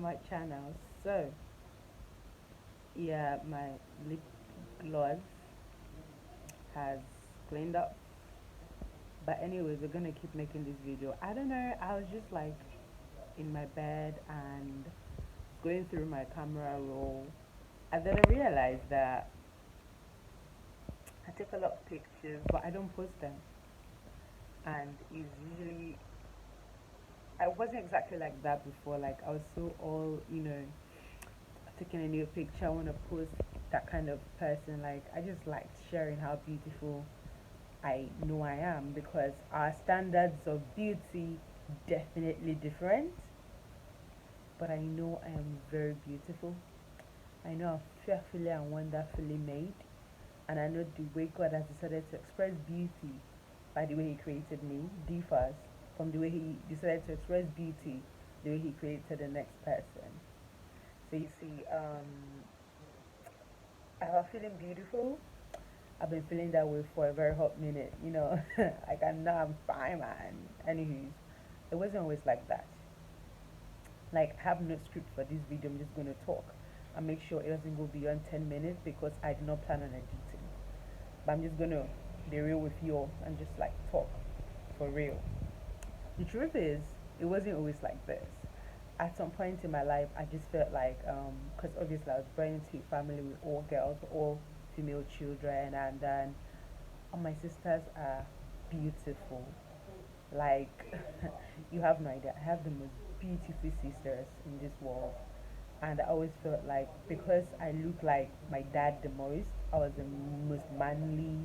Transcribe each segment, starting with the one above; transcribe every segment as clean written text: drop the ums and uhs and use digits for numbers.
to my channel. So, yeah, my lip gloss has cleaned up. But anyways, we're gonna keep making this video. I don't know, I was just like in my bed and going through my camera roll. And then I realized that I take a lot of pictures, but I don't post them. And it's usually, I wasn't exactly like that before. Like I was so all, taking a new picture, I want to post, that kind of person. Like I just liked sharing how beautiful I know I am, because our standards of beauty definitely different. But I know I am very beautiful. I know I'm fearfully and wonderfully made, and I know the way God has decided to express beauty by the way He created me differs from the way He decided to express beauty the way He created the next person. So you see, I am feeling beautiful. I've been feeling that way for a very hot minute, like I know I'm fine, man. Anywho, it wasn't always like that. Like, I have no script for this video. I'm just going to talk and make sure it doesn't go beyond 10 minutes because I did not plan on editing. But I'm just going to be real with you all and just like talk for real. The truth is, it wasn't always like this. At some point in my life, I just felt like, because obviously I was born into a family with all girls, all female children, and then all my sisters are beautiful. Like, you have no idea. I have the most beautiful sisters in this world. And I always felt like because I look like my dad the most, I was the most manly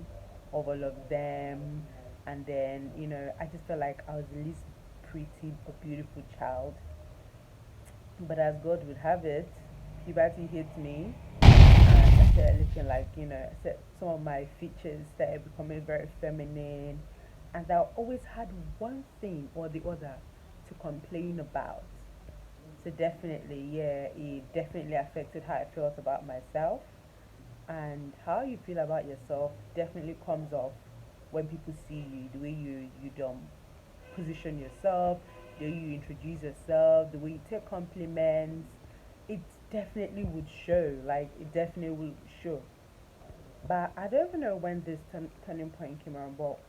of all of them. And then, I just felt like I was the least pretty but beautiful child. But as God would have it, puberty hit me, and I started looking like, some of my features started becoming very feminine. And I always had one thing or the other to complain about. So definitely, yeah, it definitely affected how I felt about myself. And how you feel about yourself definitely comes off when people see you, the way you don't position yourself, the way you introduce yourself, the way you take compliments. It definitely would show. Like it definitely would show. But I don't even know when this turning point came around. But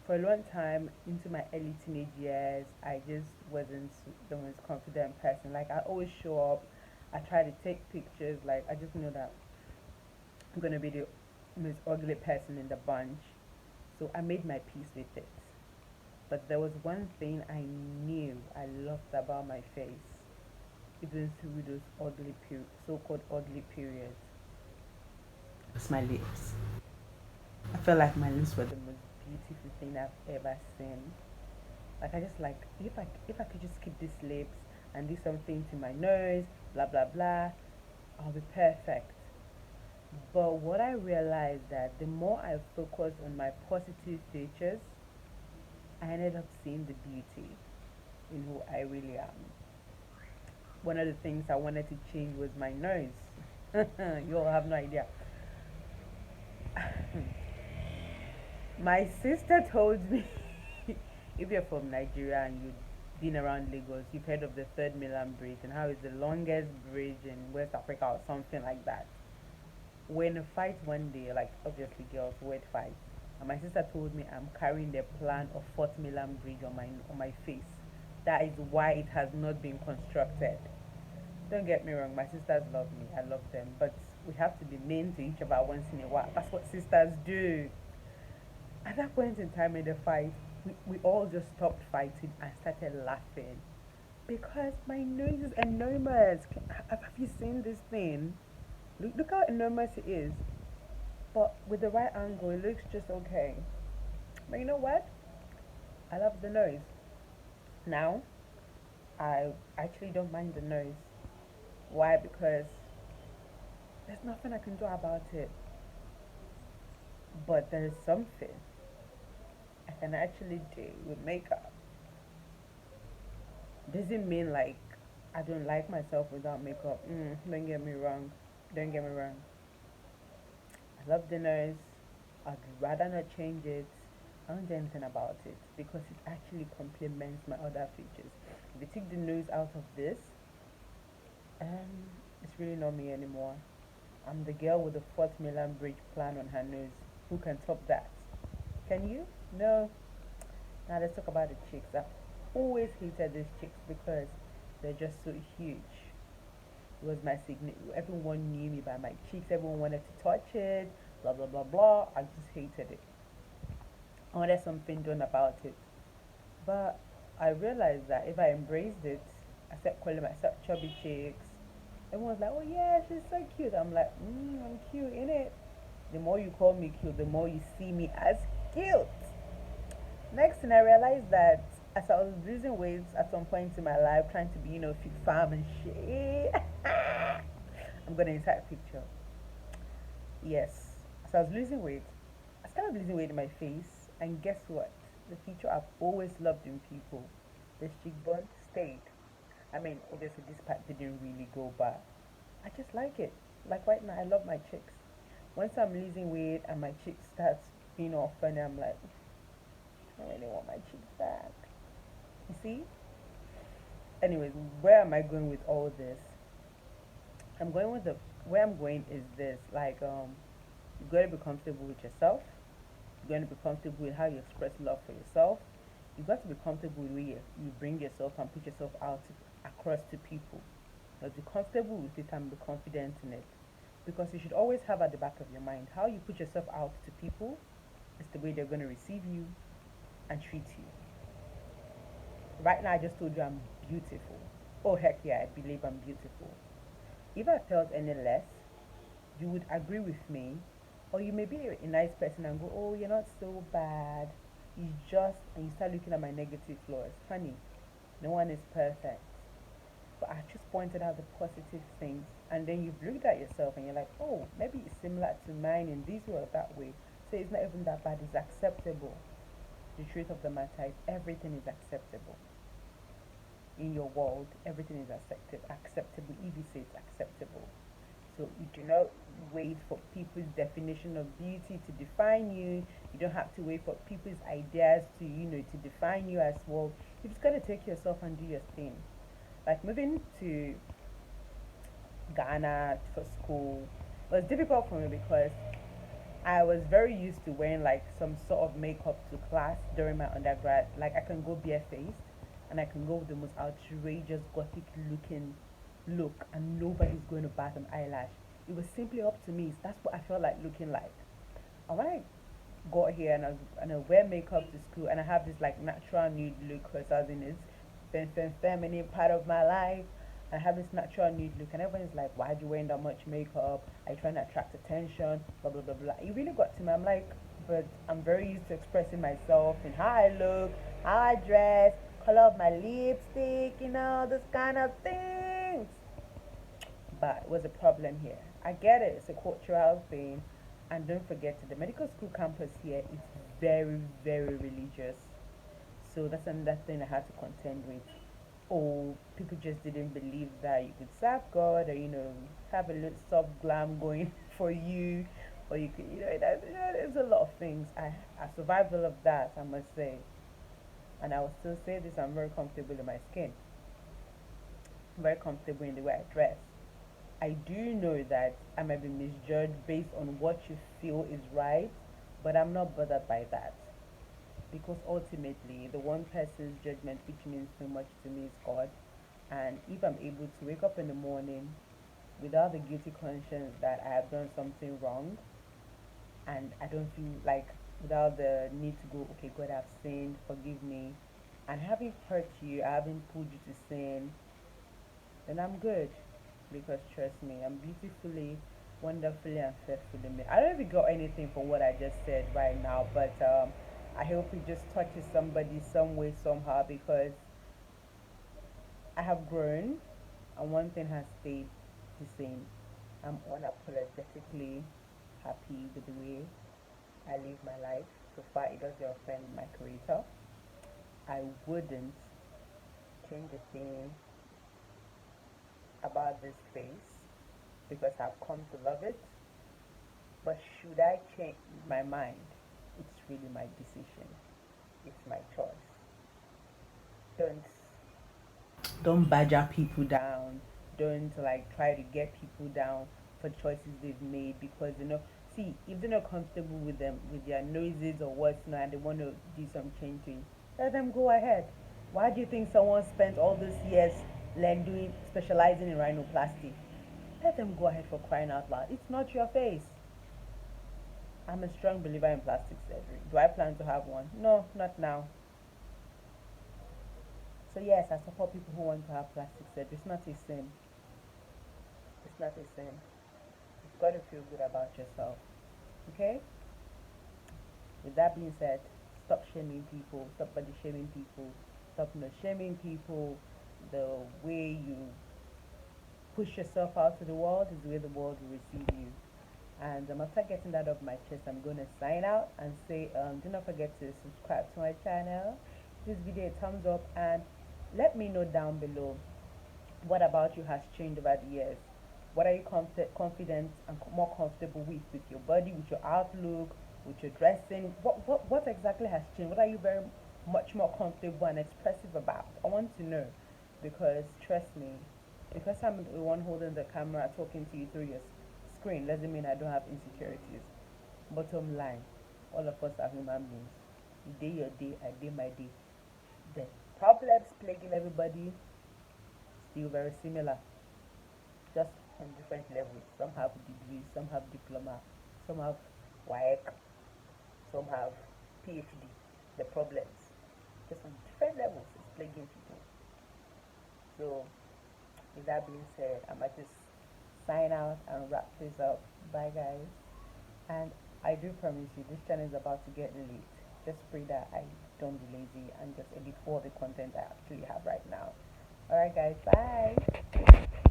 for a long time into my early teenage years, I just wasn't the most confident person. Like I always show up, I try to take pictures. Like I just know that I'm gonna be the most ugly person in the bunch. So I made my peace with it. But there was one thing I knew I loved about my face, even through those so-called ugly periods. It's my lips. I felt like my lips were the most beautiful thing I've ever seen. Like I just like if I could just keep these lips and do something to my nose, blah blah blah, I'll be perfect. But what I realized that the more I focused on my positive features, I ended up seeing the beauty in who I really am. One of the things I wanted to change was my nose. You all have no idea. My sister told me if you're from Nigeria and you've been around Lagos, you've heard of the Third Milan Bridge and how it's the longest bridge in West Africa or something like that. When a fight one day, like obviously girls would fight, and my sister told me I'm carrying the plan of Fourth Milan Bridge on my face. That is why it has not been constructed. Don't get me wrong, my sisters love me, I love them, but we have to be mean to each other once in a while. That's what sisters do. At that point in time in the fight, we all just stopped fighting and started laughing because my nose is enormous. Have you seen this thing? Look how enormous it is. But with the right angle, it looks just okay. But you know what? I love the nose. Now, I actually don't mind the nose. Why? Because there's nothing I can do about it. But there is something I can actually do with makeup. Doesn't mean like I don't like myself without makeup. Don't get me wrong. Don't get me wrong. I love the nose. I'd rather not change it. I don't do anything about it because it actually complements my other features. If you take the nose out of this, And it's really not me anymore. I'm the girl with the Fort Milan Bridge plan on her nose. Who can top that? Can you? No. Now let's talk about the chicks. I've always hated these chicks because they're just so huge. It was my signature. Everyone knew me by my cheeks. Everyone wanted to touch it. Blah blah blah blah. I just hated it. I wanted something done about it. But I realized that if I embraced it, I started calling myself chubby chicks. Everyone's like, "Oh yeah, she's so cute." I'm like, I'm cute, innit? The more you call me cute, the more you see me as cute. Next thing I realized that as I was losing weight at some point in my life, trying to be, fit farm and shit. I'm gonna insert a picture. Yes. As I was losing weight, I started losing weight in my face, and guess what? The feature I've always loved in people, this cheekbone stayed. I mean, obviously this part didn't really go, but I just like it. Like right now, I love my cheeks. Once I'm losing weight and my cheeks starts being all funny, I'm like, I really want my cheeks back. You see? Anyways, where am I going with all this? I'm going with the where I'm going is this. Like, you gotta be comfortable with yourself. You're going to be comfortable with how you express love for yourself. You got to be comfortable with where you bring yourself and put yourself out across to people. You be comfortable with it and be confident in it. Because you should always have at the back of your mind how you put yourself out to people is the way they're going to receive you and treat you. Right now, I just told you I'm beautiful. Oh, heck yeah, I believe I'm beautiful. If I felt any less, you would agree with me, or you may be a nice person and go, "Oh, you're not so bad. It's just," and you start looking at my negative flaws. Honey, no one is perfect. But I just pointed out the positive things, and then you've looked at yourself and you're like, "Oh, maybe it's similar to mine in this way or that way." So it's not even that bad, it's acceptable. The truth of the matter is, everything is acceptable. In your world, everything is acceptable if you say it's acceptable. So you do not wait for people's definition of beauty to define you. You don't have to wait for people's ideas to define you as well. You just gotta take yourself and do your thing. Like moving to Ghana for school was difficult for me because I was very used to wearing like some sort of makeup to class during my undergrad. Like I can go barefaced and I can go with the most outrageous gothic looking look and nobody's going to bat an eyelash. It was simply up to me. That's what I felt like looking like. And when I got here and I wear makeup to school and I have this like natural nude look because I was in this feminine part of my life. I have this natural nude look, and everyone's like, "Why are you wearing that much makeup? Are you trying to attract attention?" Blah blah blah blah. It really got to me. I'm like, but I'm very used to expressing myself in how I look, how I dress, color of my lipstick, those kind of things. But it was a problem here. I get it. It's a cultural thing, and don't forget the medical school campus here is very very religious. So that's another thing I had to contend with. Or people just didn't believe that you could serve God, or have a little soft glam going for you, or you could, there's a lot of things. I survived all of that, I must say, and I will still say this: I'm very comfortable in my skin, very comfortable in the way I dress. I do know that I might be misjudged based on what you feel is right, but I'm not bothered by that because ultimately the one person's judgment which means so much to me is God. And if I'm able to wake up in the morning without the guilty conscience that I have done something wrong, and I don't feel like, without the need to go, "Okay, God, I've sinned, forgive me," and I haven't hurt you, I haven't pulled you to sin, then I'm good. Because trust me, I'm beautifully, wonderfully, and faithfully made. I don't know if you got anything from what I just said right now, but I hope it just touches somebody some way, somehow, because I have grown, and one thing has stayed the same. I'm unapologetically happy with the way I live my life. So far, it doesn't offend my creator. I wouldn't change a thing about this face because I've come to love it. But should I change my mind? It's really my decision. It's my choice. Don't don't badger people down. done to like try to get people down for choices they've made, because see, if they're not comfortable with them with their noises or what's not, and they want to do some changing, let them go ahead. Why do you think someone spent all these years like doing specializing in rhinoplasty? Let them go ahead, for crying out loud. It's not your face. I'm a strong believer in plastic surgery. Do I plan to have one? No, not now. So yes, I support people who want to have plastic surgery. It's not a sin. It's not a sin. You've got to feel good about yourself. Okay? With that being said, stop shaming people. Stop body shaming people. Stop not shaming people. The way you push yourself out to the world is the way the world will receive you. And after getting that off my chest, I'm going to sign out and say, do not forget to subscribe to my channel. This video a thumbs up, and let me know down below what about you has changed over the years. What are you confident and more comfortable with your body, with your outlook, with your dressing? What exactly has changed? What are you very much more comfortable and expressive about? I want to know, because trust me, because I'm the one holding the camera talking to you through your screen doesn't mean I don't have insecurities. Bottom line, all of us are human beings. You day your day, I day my day. The problems plaguing everybody still very similar, just on different levels. Some have degrees, some have diploma, some have WAEC, some have PhD. The problems, just on different levels, is plaguing people. So, with that being said, I might just sign out and wrap this up. Bye, guys. And I do promise you, this channel is about to get lit. Just pray that I don't be lazy and just edit all the content I actually have right now. Alright, guys, bye.